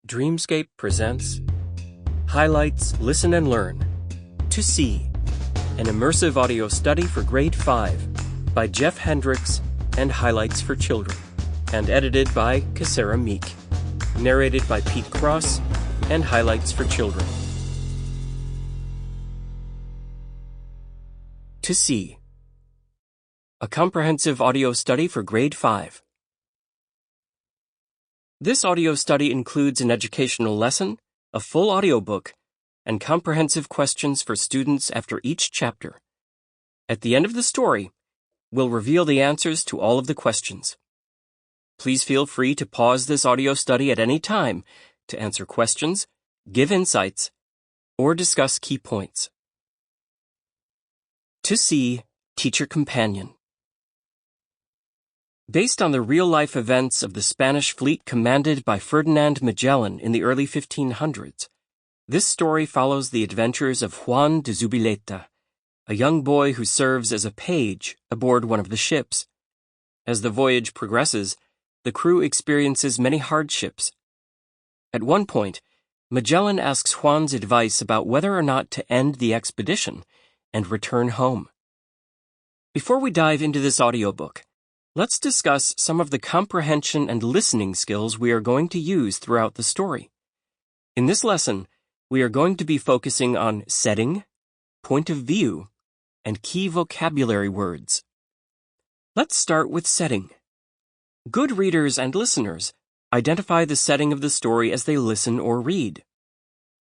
Dreamscape presents Highlights, Listen and Learn. To See, an immersive audio study for Grade 5 by Jeff Hendricks and Highlights for Children, and edited by Cassara Meek. Narrated by Pete Cross and Highlights for Children. To See, a comprehensive audio study for Grade 5. This audio study includes an educational lesson, a full audiobook, and comprehensive questions for students after each chapter. At the end of the story, we'll reveal the answers to all of the questions. Please feel free to pause this audio study at any time to answer questions, give insights, or discuss key points. To See, Teacher Companion. Based on the real-life events of the Spanish fleet commanded by Ferdinand Magellan in the early 1500s, this story follows the adventures of Juan de Zubileta, a young boy who serves as a page aboard one of the ships. As the voyage progresses, the crew experiences many hardships. At one point, Magellan asks Juan's advice about whether or not to end the expedition and return home. Before we dive into this audiobook, let's discuss some of the comprehension and listening skills we are going to use throughout the story. In this lesson, we are going to be focusing on setting, point of view, and key vocabulary words. Let's start with setting. Good readers and listeners identify the setting of the story as they listen or read.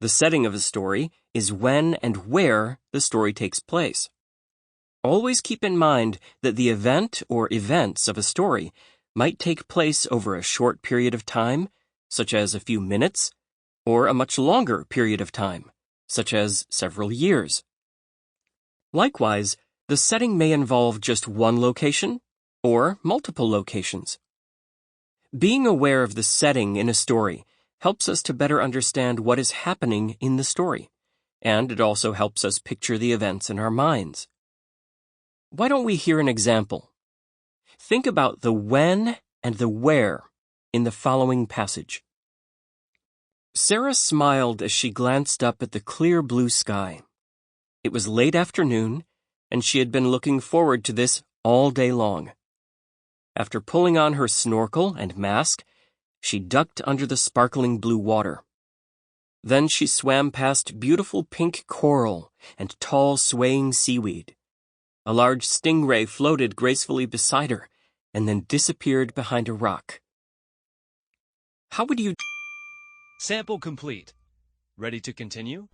The setting of a story is when and where the story takes place. Always keep in mind that the event or events of a story might take place over a short period of time, such as a few minutes, or a much longer period of time, such as several years. Likewise, the setting may involve just one location or multiple locations. Being aware of the setting in a story helps us to better understand what is happening in the story, and it also helps us picture the events in our minds. Why don't we hear an example? Think about the when and the where in the following passage. Sarah smiled as she glanced up at the clear blue sky. It was late afternoon, and she had been looking forward to this all day long. After pulling on her snorkel and mask, she ducked under the sparkling blue water. Then she swam past beautiful pink coral and tall swaying seaweed. A large stingray floated gracefully beside her and then disappeared behind a rock. How would you... Sample complete. Ready to continue?